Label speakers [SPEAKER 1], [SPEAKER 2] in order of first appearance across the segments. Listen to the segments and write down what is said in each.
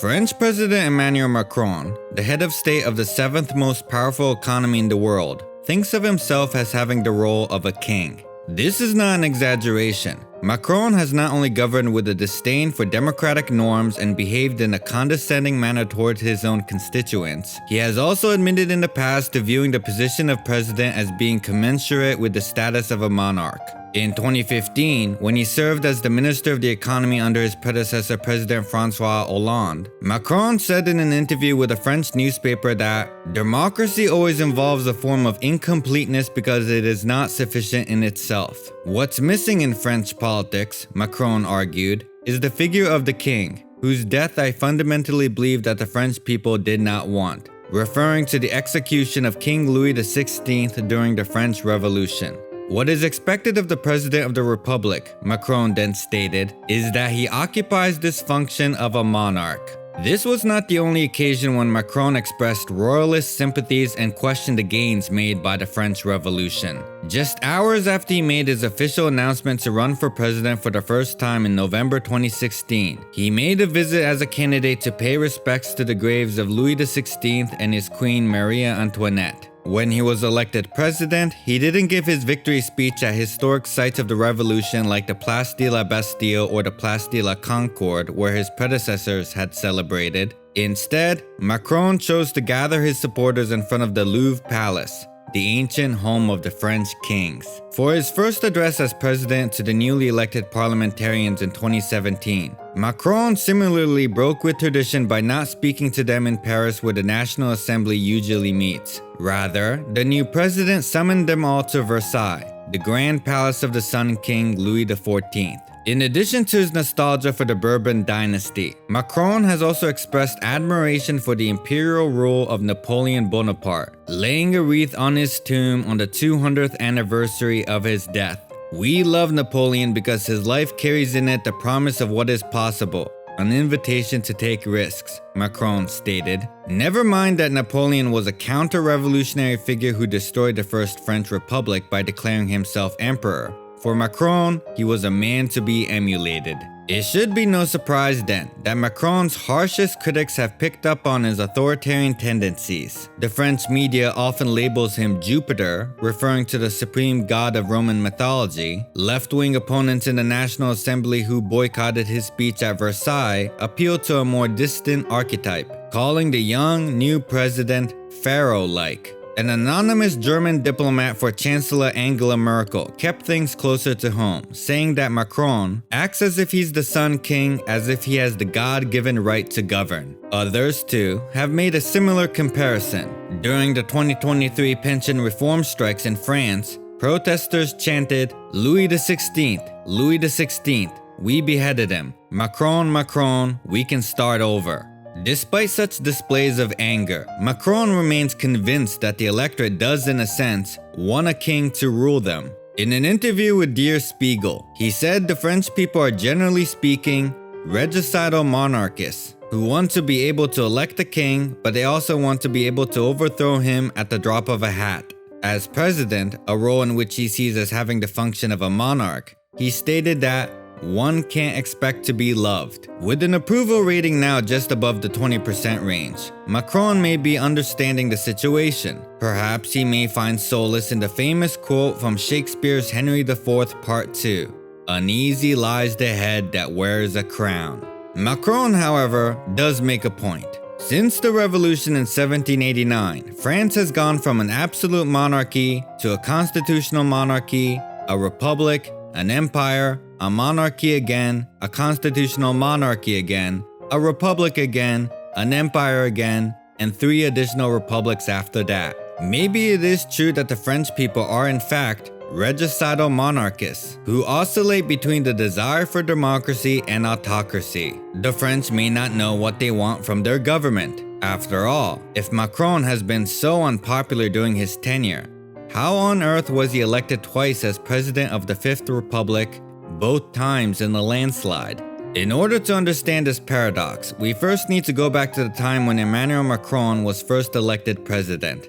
[SPEAKER 1] French President Emmanuel Macron, the head of state of the 7th most powerful economy in the world, thinks of himself as having the role of a king. This is not an exaggeration. Macron has not only governed with a disdain for democratic norms and behaved in a condescending manner towards his own constituents, he has also admitted in the past to viewing the position of president as being commensurate with the status of a monarch. In 2015, when he served as the Minister of the Economy under his predecessor President Francois Hollande, Macron said in an interview with a French newspaper that democracy always involves a form of incompleteness because it is not sufficient in itself. What's missing in French politics, Macron argued, is the figure of the king, whose death I fundamentally believe that the French people did not want, referring to the execution of King Louis XVI during the French Revolution. What is expected of the President of the Republic, Macron then stated, is that he occupies this function of a monarch. This was not the only occasion when Macron expressed royalist sympathies and questioned the gains made by the French Revolution. Just hours after he made his official announcement to run for president for the first time in November 2016, he made a visit as a candidate to pay respects to the graves of Louis XVI and his queen Marie Antoinette. When he was elected president, he didn't give his victory speech at historic sites of the revolution like the Place de la Bastille or the Place de la Concorde, where his predecessors had celebrated. Instead, Macron chose to gather his supporters in front of the Louvre Palace, the ancient home of the French kings. For his first address as president to the newly elected parliamentarians in 2017, Macron similarly broke with tradition by not speaking to them in Paris where the National Assembly usually meets. Rather, the new president summoned them all to Versailles, the grand palace of the Sun King Louis XIV. In addition to his nostalgia for the Bourbon dynasty, Macron has also expressed admiration for the imperial rule of Napoleon Bonaparte, laying a wreath on his tomb on the 200th anniversary of his death. "We love Napoleon because his life carries in it the promise of what is possible, an invitation to take risks," Macron stated. Never mind that Napoleon was a counter-revolutionary figure who destroyed the First French Republic by declaring himself emperor. For Macron, he was a man to be emulated. It should be no surprise then that Macron's harshest critics have picked up on his authoritarian tendencies. The French media often labels him Jupiter, referring to the supreme god of Roman mythology. Left-wing opponents in the National Assembly who boycotted his speech at Versailles appeal to a more distant archetype, calling the young, new president pharaoh-like. An anonymous German diplomat for Chancellor Angela Merkel kept things closer to home, saying that Macron acts as if he's the Sun King, as if he has the God-given right to govern. Others, too, have made a similar comparison. During the 2023 pension reform strikes in France, protesters chanted, "Louis XVI, Louis XVI, we beheaded him. Macron, Macron, we can start over." Despite such displays of anger, Macron remains convinced that the electorate does, in a sense, want a king to rule them. In an interview with Der Spiegel, he said the French people are generally speaking regicidal monarchists who want to be able to elect a king, but they also want to be able to overthrow him at the drop of a hat. As president, a role in which he sees as having the function of a monarch, he stated that one can't expect to be loved. With an approval rating now just above the 20% range, Macron may be understanding the situation. Perhaps he may find solace in the famous quote from Shakespeare's Henry IV Part 2, "Uneasy lies the head that wears a crown." Macron, however, does make a point. Since the revolution in 1789, France has gone from an absolute monarchy to a constitutional monarchy, a republic, an empire, a monarchy again, a constitutional monarchy again, a republic again, an empire again, and 3 additional republics after that. Maybe it is true that the French people are in fact regicidal monarchists who oscillate between the desire for democracy and autocracy. The French may not know what they want from their government. After all, if Macron has been so unpopular during his tenure, how on earth was he elected twice as president of the Fifth Republic, both times in a landslide? In order to understand this paradox, we first need to go back to the time when Emmanuel Macron was first elected president.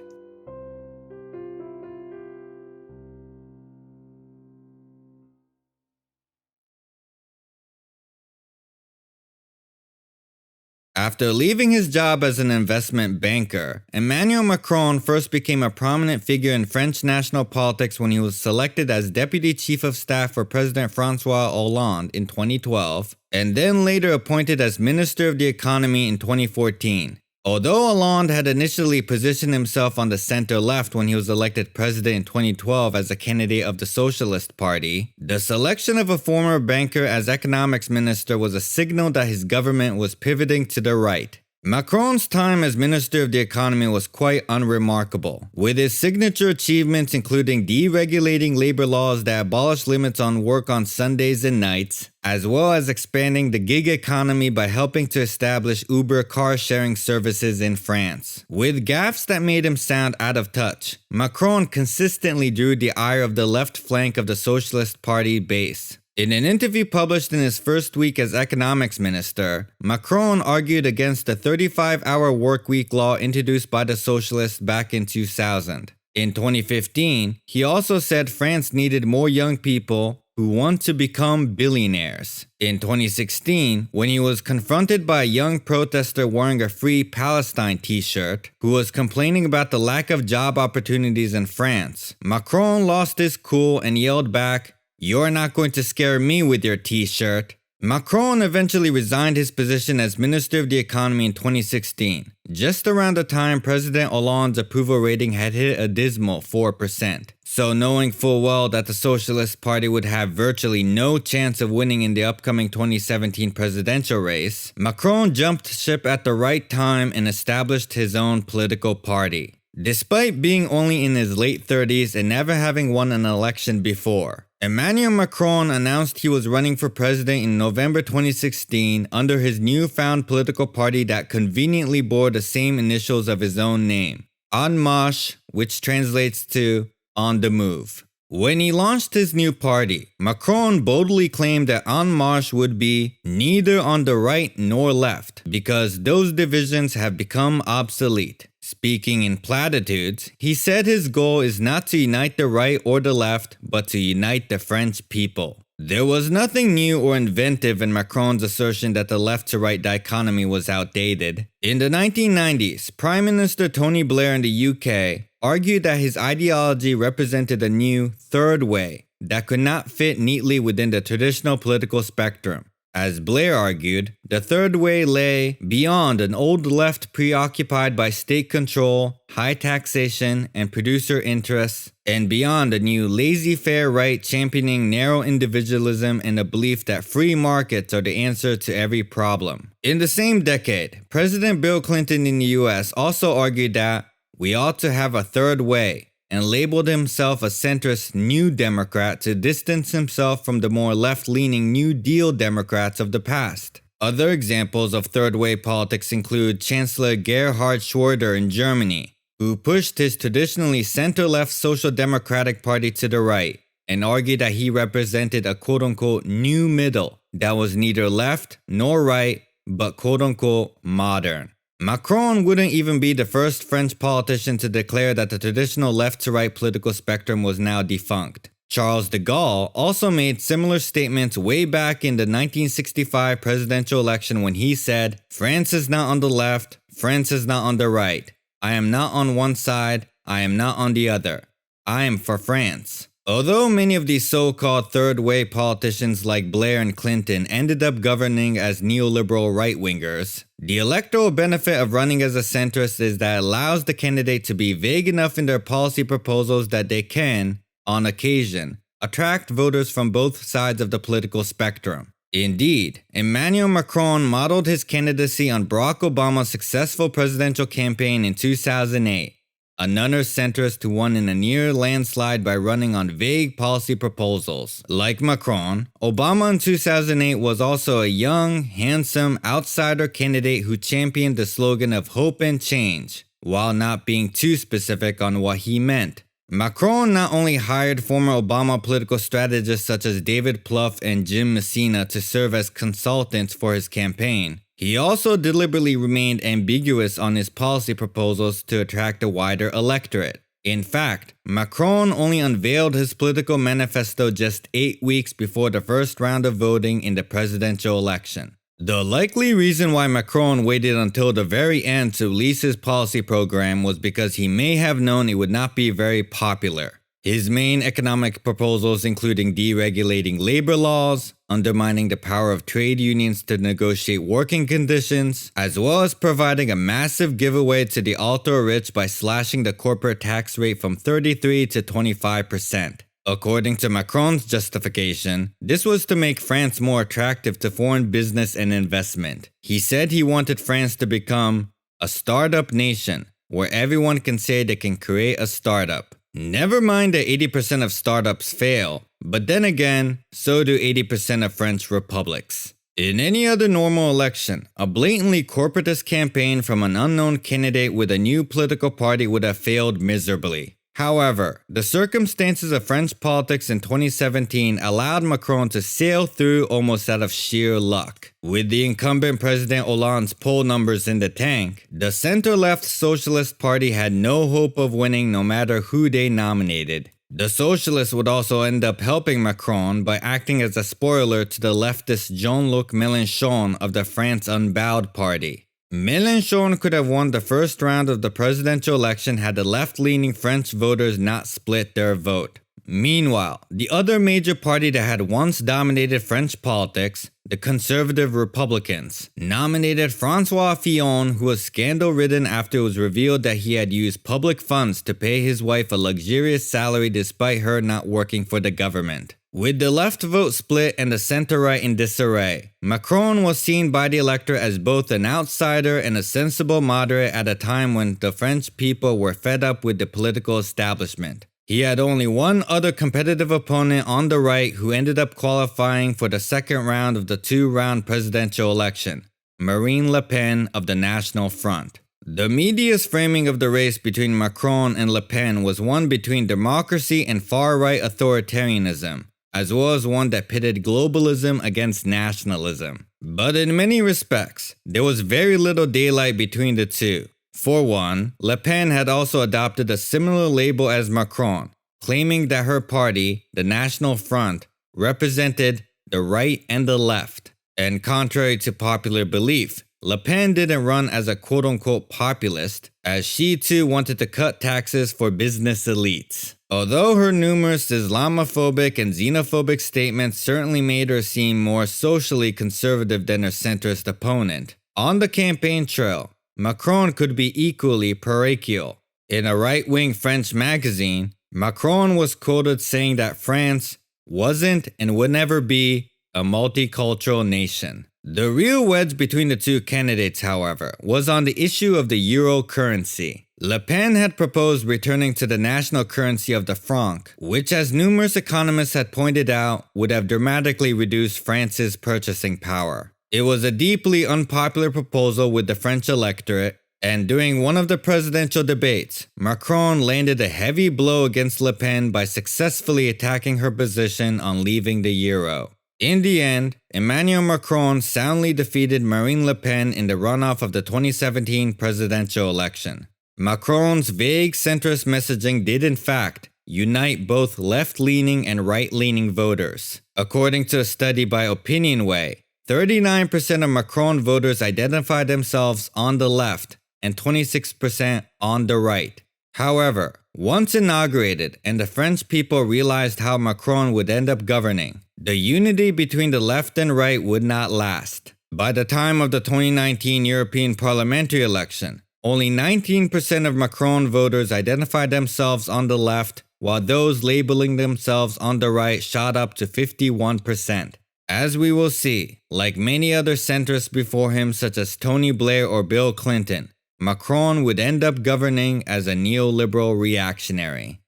[SPEAKER 1] After leaving his job as an investment banker, Emmanuel Macron first became a prominent figure in French national politics when he was selected as Deputy Chief of Staff for President Francois Hollande in 2012, and then later appointed as Minister of the Economy in 2014. Although Hollande had initially positioned himself on the center-left when he was elected president in 2012 as a candidate of the Socialist Party, the selection of a former banker as economics minister was a signal that his government was pivoting to the right. Macron's time as Minister of the Economy was quite unremarkable, with his signature achievements including deregulating labor laws that abolished limits on work on Sundays and nights, as well as expanding the gig economy by helping to establish Uber car-sharing services in France. With gaffes that made him sound out of touch, Macron consistently drew the ire of the left flank of the Socialist Party base. In an interview published in his first week as economics minister, Macron argued against the 35-hour workweek law introduced by the socialists back in 2000. In 2015, he also said France needed more young people who want to become billionaires. In 2016, when he was confronted by a young protester wearing a Free Palestine t-shirt who was complaining about the lack of job opportunities in France, Macron lost his cool and yelled back, "You're not going to scare me with your t-shirt." Macron eventually resigned his position as Minister of the Economy in 2016, just around the time President Hollande's approval rating had hit a dismal 4%. So knowing full well that the Socialist Party would have virtually no chance of winning in the upcoming 2017 presidential race, Macron jumped ship at the right time and established his own political party. Despite being only in his late 30s and never having won an election before, Emmanuel Macron announced he was running for president in November 2016 under his newfound political party that conveniently bore the same initials of his own name, En Marche, which translates to On the Move. When he launched his new party, Macron boldly claimed that En Marche would be neither on the right nor left, because those divisions have become obsolete. Speaking in platitudes, he said his goal is not to unite the right or the left, but to unite the French people. There was nothing new or inventive in Macron's assertion that the left-to-right dichotomy was outdated. In the 1990s, Prime Minister Tony Blair in the UK argued that his ideology represented a new third way that could not fit neatly within the traditional political spectrum. As Blair argued, the third way lay beyond an old left preoccupied by state control, high taxation, and producer interests, and beyond a new laissez-faire right championing narrow individualism and a belief that free markets are the answer to every problem. In the same decade, President Bill Clinton in the US also argued that we ought to have a third way, and labeled himself a centrist New Democrat to distance himself from the more left-leaning New Deal Democrats of the past. Other examples of third-way politics include Chancellor Gerhard Schröder in Germany, who pushed his traditionally center-left Social Democratic Party to the right, and argued that he represented a quote-unquote new middle that was neither left nor right, but quote-unquote modern. Macron wouldn't even be the first French politician to declare that the traditional left-to-right political spectrum was now defunct. Charles de Gaulle also made similar statements way back in the 1965 presidential election when he said, "France is not on the left, France is not on the right. I am not on one side, I am not on the other. I am for France." Although many of these so-called third-way politicians like Blair and Clinton ended up governing as neoliberal right-wingers, the electoral benefit of running as a centrist is that it allows the candidate to be vague enough in their policy proposals that they can, on occasion, attract voters from both sides of the political spectrum. Indeed, Emmanuel Macron modeled his candidacy on Barack Obama's successful presidential campaign in 2008. A nunner-centrist who won in a near landslide by running on vague policy proposals. Like Macron, Obama in 2008 was also a young, handsome, outsider candidate who championed the slogan of hope and change, while not being too specific on what he meant. Macron not only hired former Obama political strategists such as David Plouffe and Jim Messina to serve as consultants for his campaign, he also deliberately remained ambiguous on his policy proposals to attract a wider electorate. In fact, Macron only unveiled his political manifesto just 8 weeks before the first round of voting in the presidential election. The likely reason why Macron waited until the very end to release his policy program was because he may have known it would not be very popular. His main economic proposals including deregulating labor laws, undermining the power of trade unions to negotiate working conditions, as well as providing a massive giveaway to the ultra-rich by slashing the corporate tax rate from 33 to 25%. According to Macron's justification, this was to make France more attractive to foreign business and investment. He said he wanted France to become a startup nation, where everyone can say they can create a startup. Never mind that 80% of startups fail, but then again, so do 80% of French republics. In any other normal election, a blatantly corporatist campaign from an unknown candidate with a new political party would have failed miserably. However, the circumstances of French politics in 2017 allowed Macron to sail through almost out of sheer luck. With the incumbent President Hollande's poll numbers in the tank, the center-left Socialist Party had no hope of winning no matter who they nominated. The Socialists would also end up helping Macron by acting as a spoiler to the leftist Jean-Luc Mélenchon of the France Unbowed Party. Mélenchon could have won the first round of the presidential election had the left-leaning French voters not split their vote. Meanwhile, the other major party that had once dominated French politics, the Conservative Republicans, nominated François Fillon, who was scandal-ridden after it was revealed that he had used public funds to pay his wife a luxurious salary despite her not working for the government. With the left vote split and the center-right in disarray, Macron was seen by the electorate as both an outsider and a sensible moderate at a time when the French people were fed up with the political establishment. He had only one other competitive opponent on the right who ended up qualifying for the second round of the two-round presidential election, Marine Le Pen of the National Front. The media's framing of the race between Macron and Le Pen was one between democracy and far-right authoritarianism, as well as one that pitted globalism against nationalism. But in many respects, there was very little daylight between the two. For one, Le Pen had also adopted a similar label as Macron, claiming that her party, the National Front, represented the right and the left. And contrary to popular belief, Le Pen didn't run as a quote-unquote populist, as she too wanted to cut taxes for business elites. Although her numerous Islamophobic and xenophobic statements certainly made her seem more socially conservative than her centrist opponent, on the campaign trail, Macron could be equally parochial. In a right-wing French magazine, Macron was quoted saying that France wasn't and would never be a multicultural nation. The real wedge between the two candidates, however, was on the issue of the euro currency. Le Pen had proposed returning to the national currency of the franc, which, as numerous economists had pointed out, would have dramatically reduced France's purchasing power. It was a deeply unpopular proposal with the French electorate, and during one of the presidential debates, Macron landed a heavy blow against Le Pen by successfully attacking her position on leaving the euro. In the end, Emmanuel Macron soundly defeated Marine Le Pen in the runoff of the 2017 presidential election. Macron's vague centrist messaging did in fact unite both left-leaning and right-leaning voters. According to a study by Opinionway, 39% of Macron voters identify themselves on the left and 26% on the right. However, once inaugurated and the French people realized how Macron would end up governing, the unity between the left and right would not last. By the time of the 2019 European parliamentary election, only 19% of Macron voters identified themselves on the left, while those labeling themselves on the right shot up to 51%. As we will see, like many other centrists before him such as Tony Blair or Bill Clinton, Macron would end up governing as a neoliberal reactionary.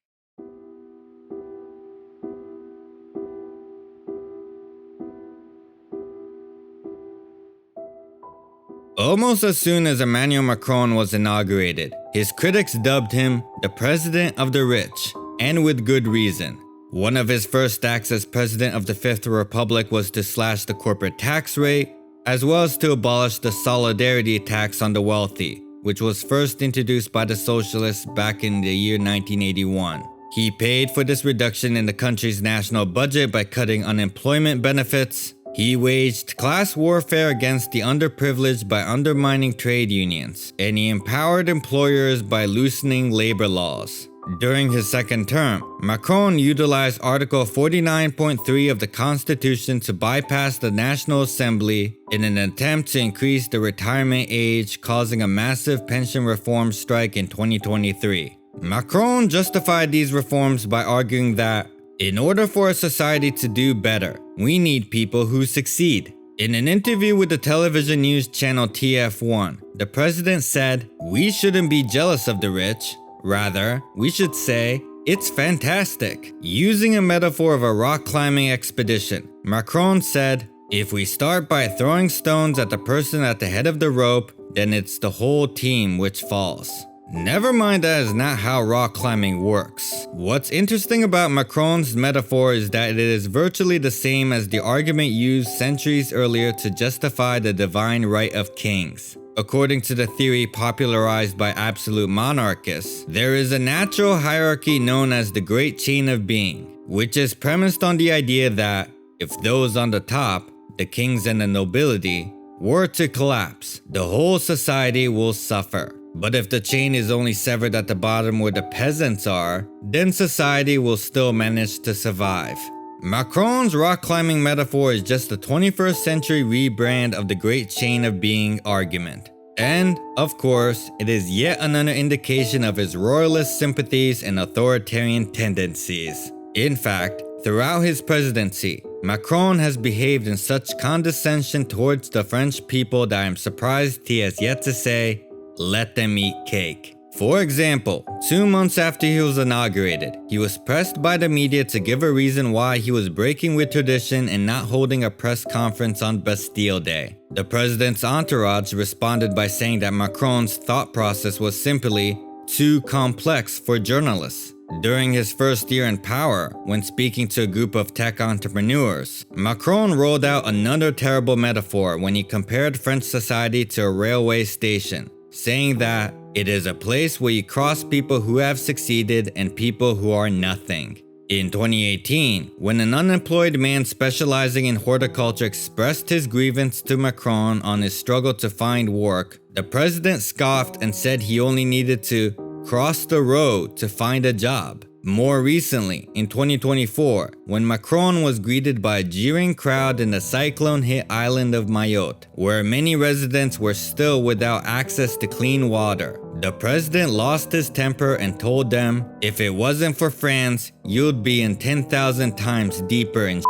[SPEAKER 1] Almost as soon as Emmanuel Macron was inaugurated, his critics dubbed him the President of the Rich, and with good reason. One of his first acts as President of the Fifth Republic was to slash the corporate tax rate, as well as to abolish the solidarity tax on the wealthy, which was first introduced by the socialists back in the year 1981. He paid for this reduction in the country's national budget by cutting unemployment benefits. He waged class warfare against the underprivileged by undermining trade unions, and he empowered employers by loosening labor laws. During his second term, Macron utilized Article 49.3 of the Constitution to bypass the National Assembly in an attempt to increase the retirement age, causing a massive pension reform strike in 2023. Macron justified these reforms by arguing that, in order for a society to do better, we need people who succeed. In an interview with the television news channel TF1, the president said, "We shouldn't be jealous of the rich. Rather, we should say, it's fantastic." Using a metaphor of a rock climbing expedition, Macron said, "If we start by throwing stones at the person at the head of the rope, then it's the whole team which falls." Never mind, that is not how rock climbing works. What's interesting about Macron's metaphor is that it is virtually the same as the argument used centuries earlier to justify the divine right of kings. According to the theory popularized by absolute monarchists, there is a natural hierarchy known as the Great Chain of Being, which is premised on the idea that if those on the top, the kings and the nobility, were to collapse, the whole society will suffer. But if the chain is only severed at the bottom where the peasants are, then society will still manage to survive. Macron's rock climbing metaphor is just the 21st century rebrand of the Great Chain of Being argument. And, of course, it is yet another indication of his royalist sympathies and authoritarian tendencies. In fact, throughout his presidency, Macron has behaved in such condescension towards the French people that I am surprised he has yet to say, "Let them eat cake." For example, 2 months after he was inaugurated, he was pressed by the media to give a reason why he was breaking with tradition and not holding a press conference on Bastille Day. The president's entourage responded by saying that Macron's thought process was simply too complex for journalists. During his first year in power, when speaking to a group of tech entrepreneurs, Macron rolled out another terrible metaphor when he compared French society to a railway station, saying that it is a place where you cross people who have succeeded and people who are nothing. In 2018, when an unemployed man specializing in horticulture expressed his grievance to Macron on his struggle to find work, the president scoffed and said he only needed to cross the road to find a job. More recently, in 2024, when Macron was greeted by a jeering crowd in the cyclone-hit island of Mayotte, where many residents were still without access to clean water, the president lost his temper and told them, if it wasn't for France, you'd be in 10,000 times deeper in.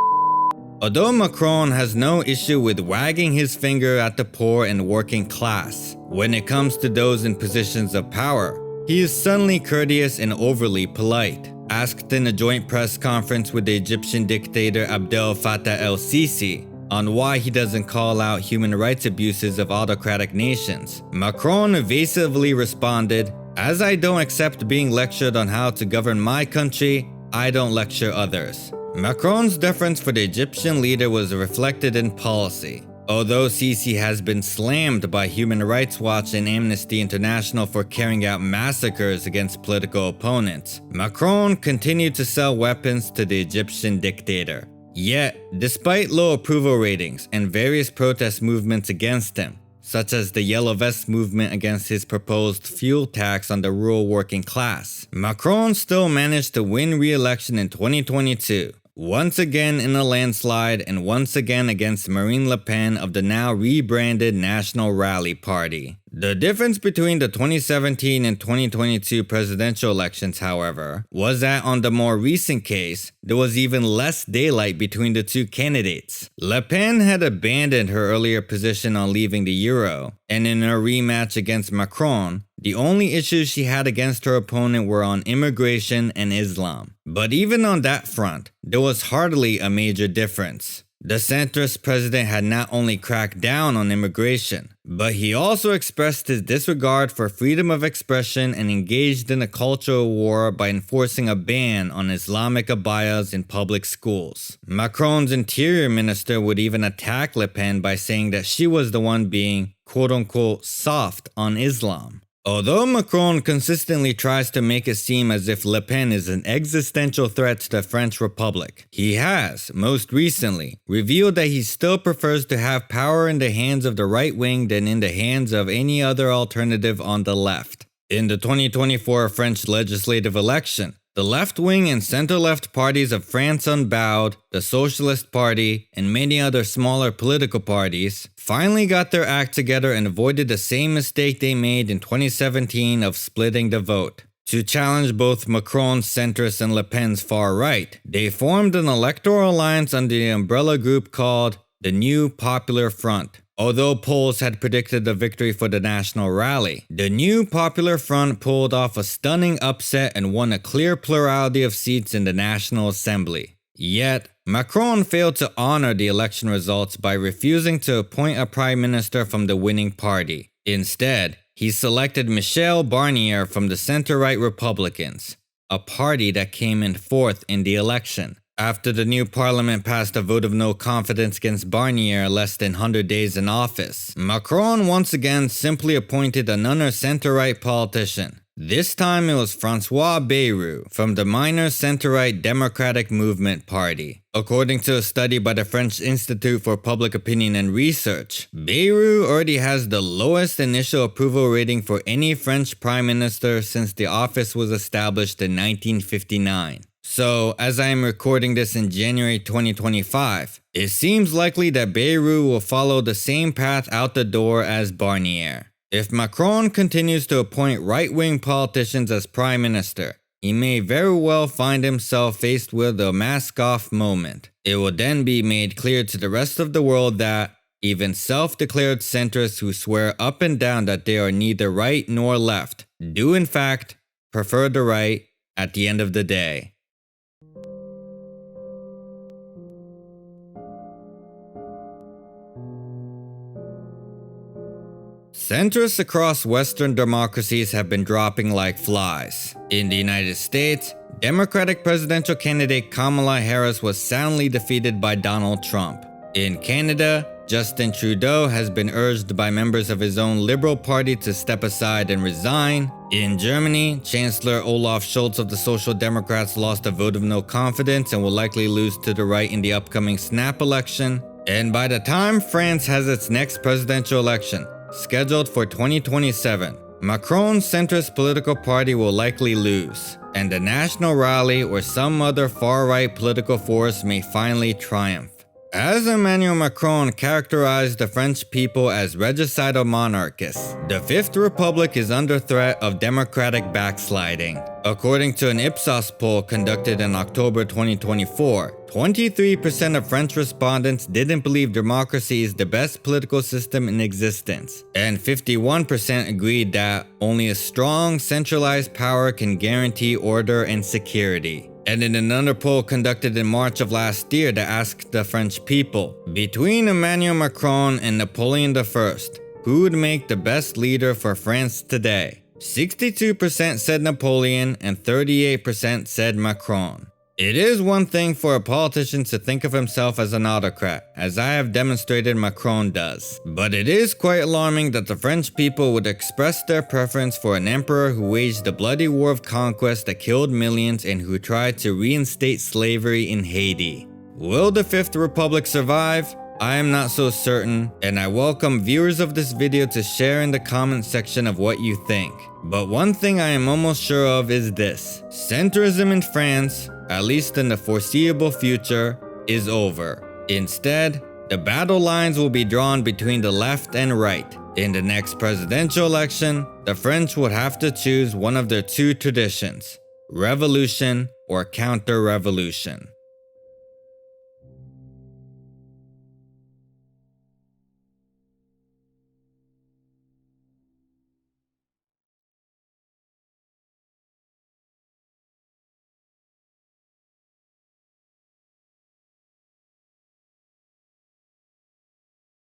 [SPEAKER 1] Although Macron has no issue with wagging his finger at the poor and working class, when it comes to those in positions of power, he is suddenly courteous and overly polite. Asked in a joint press conference with the Egyptian dictator Abdel Fattah el-Sisi on why he doesn't call out human rights abuses of autocratic nations, Macron evasively responded, "As I don't accept being lectured on how to govern my country, I don't lecture others." Macron's deference for the Egyptian leader was reflected in policy. Although Sisi has been slammed by Human Rights Watch and Amnesty International for carrying out massacres against political opponents, Macron continued to sell weapons to the Egyptian dictator. Yet, despite low approval ratings and various protest movements against him, such as the Yellow Vest movement against his proposed fuel tax on the rural working class, Macron still managed to win re-election in 2022. Once again in a landslide and once again against Marine Le Pen of the now rebranded National Rally Party. The difference between the 2017 and 2022 presidential elections, however, was that on the more recent case, there was even less daylight between the two candidates. Le Pen had abandoned her earlier position on leaving the euro, and in her rematch against Macron, the only issues she had against her opponent were on immigration and Islam. But even on that front, there was hardly a major difference. The centrist president had not only cracked down on immigration, but he also expressed his disregard for freedom of expression and engaged in a cultural war by enforcing a ban on Islamic abayas in public schools. Macron's interior minister would even attack Le Pen by saying that she was the one being, quote-unquote, soft on Islam. Although Macron consistently tries to make it seem as if Le Pen is an existential threat to the French Republic, he has, most recently, revealed that he still prefers to have power in the hands of the right wing than in the hands of any other alternative on the left. In the 2024 French legislative election, the left-wing and center-left parties of France Unbowed, the Socialist Party, and many other smaller political parties finally got their act together and avoided the same mistake they made in 2017 of splitting the vote. To challenge both Macron's centrist and Le Pen's far right, they formed an electoral alliance under the umbrella group called the New Popular Front. Although polls had predicted a victory for the National Rally, the New Popular Front pulled off a stunning upset and won a clear plurality of seats in the National Assembly. Yet, Macron failed to honor the election results by refusing to appoint a prime minister from the winning party. Instead, he selected Michel Barnier from the center-right Republicans, a party that came in fourth in the election. After the new parliament passed a vote of no confidence against Barnier less than 100 days in office, Macron once again simply appointed another center-right politician. This time it was Francois Bayrou from the minor center-right Democratic Movement Party. According to a study by the French Institute for Public Opinion and Research, Bayrou already has the lowest initial approval rating for any French prime minister since the office was established in 1959. So, as I am recording this in January 2025, it seems likely that Bayrou will follow the same path out the door as Barnier. If Macron continues to appoint right-wing politicians as prime minister, he may very well find himself faced with a mask-off moment. It will then be made clear to the rest of the world that even self-declared centrists who swear up and down that they are neither right nor left do in fact prefer the right at the end of the day. Centrists across Western democracies have been dropping like flies. In the United States, Democratic presidential candidate Kamala Harris was soundly defeated by Donald Trump. In Canada, Justin Trudeau has been urged by members of his own Liberal Party to step aside and resign. In Germany, Chancellor Olaf Scholz of the Social Democrats lost a vote of no confidence and will likely lose to the right in the upcoming snap election. And by the time France has its next presidential election, scheduled for 2027, Macron's centrist political party will likely lose, and the National Rally or some other far-right political force may finally triumph. As Emmanuel Macron characterized the French people as regicidal monarchists, the Fifth Republic is under threat of democratic backsliding. According to an Ipsos poll conducted in October 2024, 23% of French respondents didn't believe democracy is the best political system in existence, and 51% agreed that only a strong, centralized power can guarantee order and security. And in another poll conducted in March of last year that asked the French people, between Emmanuel Macron and Napoleon I, who would make the best leader for France today? 62% said Napoleon and 38% said Macron. It is one thing for a politician to think of himself as an autocrat, as I have demonstrated Macron does. But it is quite alarming that the French people would express their preference for an emperor who waged a bloody war of conquest that killed millions and who tried to reinstate slavery in Haiti. Will the Fifth Republic survive? I am not so certain, and I welcome viewers of this video to share in the comment section of what you think. But one thing I am almost sure of is this: centrism in France, at least in the foreseeable future, is over. Instead, the battle lines will be drawn between the left and right. In the next presidential election, the French would have to choose one of their two traditions: revolution or counter-revolution.